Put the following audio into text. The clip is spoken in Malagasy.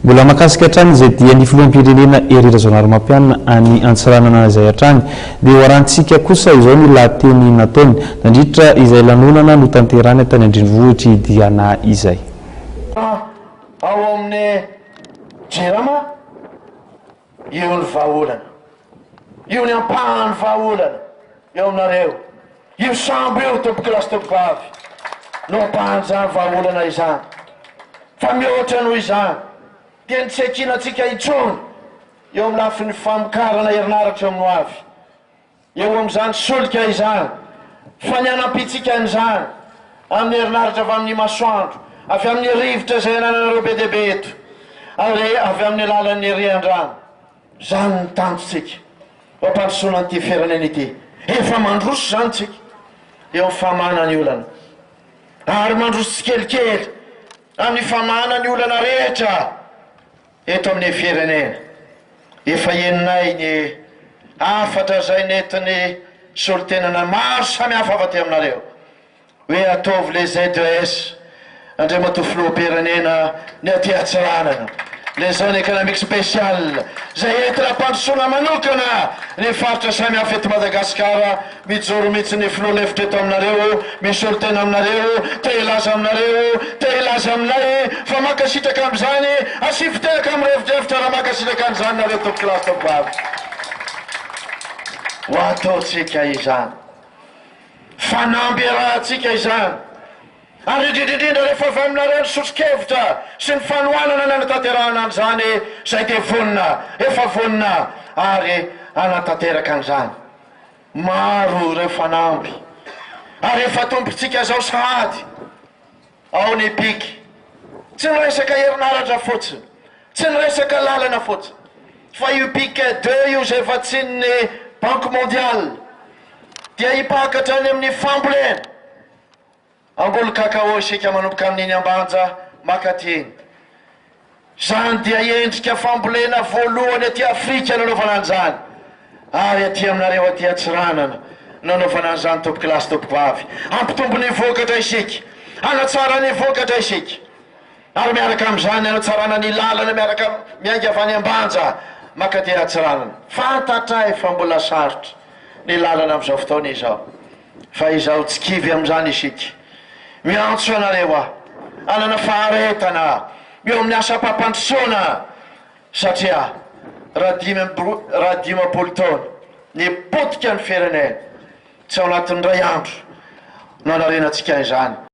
mbola makasika hatrany izay dia ny filoham-pirenena Herera Razonarimampianina any Antsiranana izay hatrany dia hoarantsika kosa izao ny lahateny nataony nandritra izay lanonana no tanterany tany Andrenivohitra Diana izay. Ao amin'ny Jirama io ny vahaolana, io ny ampahany vahaolana eo aminareo, io sambo io tompoko lasy tompoko avy no ampahany zany vahaolana izany fa mihoatra noho izany dia ny tsy akinatsika intsony eo amin'ny lafin'ny famokarana herinaratra amin'ny avy eo amin'izany solika izany fa ny anampitsika an'izany amin'ny herinaratra avy amin'ny masoandro avy amin'ny rivotra izay nanareo be dia be eto ary avy amin'ny alalan'ny rian-drano zany ny tanjotsika mampandrosoana an'ity firenena ity efa mandroso zany tsika eo amin'ny famana ny olana ary mandroso tsikelikely amin'ny famana ny olana rehetra eto amin'ny firenena efa eninay ny afatra zay netiny solotenana maro samihafa avy aty aminareo hoe ataovy le ZES Andriamatofiloham-pirenena ny aty Antsiranana les zones économiques spéciales zay entina ampandrosoana manokana ny faritra samihafa eto Madagasikara mijoro mihitsy ny filoha-lefitra eto aminareo misy olotena aminareo te hilaza aminareo te hilaza aminay fa makasitraka amin'izany asiviteka amin'ny revidrevitra raha makasitraka an'izany nareo tompoko lasy tompoko avy ho ataotsika izany fanamby rahantsika izany ary indrindrindrindra rehefa avy aminareo ny sotro-kevitra sy ny fanohanana ny anatanterahana an'izany zay dia vonina efa vonina ary anatanteraka an'izany maro ireo fanamby ary efa tompontsika zao sahady ao ny piky tsy niresaka herinaratra fotsiny tsy niresaka lalana fotsiny fa io pique 2 io zay vatsin'ny Banque mondiale dia hipakatra any amin'ny fambolena angolo kakao isika manomboka amin'iny ambanja makatiny zany dia endrika fambolena voalohany aty Afrika nanaovana an'izany ary aty aminareo aty Antsiranana nanaovana an'izany tompoko lasy tompoko avy ampitombo ny vokatra isika anatsara ny vokatra isika ary miaraka amin'izany anatsarana ny lalana miaraka miainga avy any ambanja makaty Antsiranana fantatray fa mbola sarotra ny lalana amin'izao fotoana izao fa izao tsy kivy amin'izany isika miantso anareo anana faharetana eo amin'ny asa-pampandrosoana satria raha dimapolo taona ny potika ny firenena tsy ao anatin'ny ray andro no anarenantsika izany.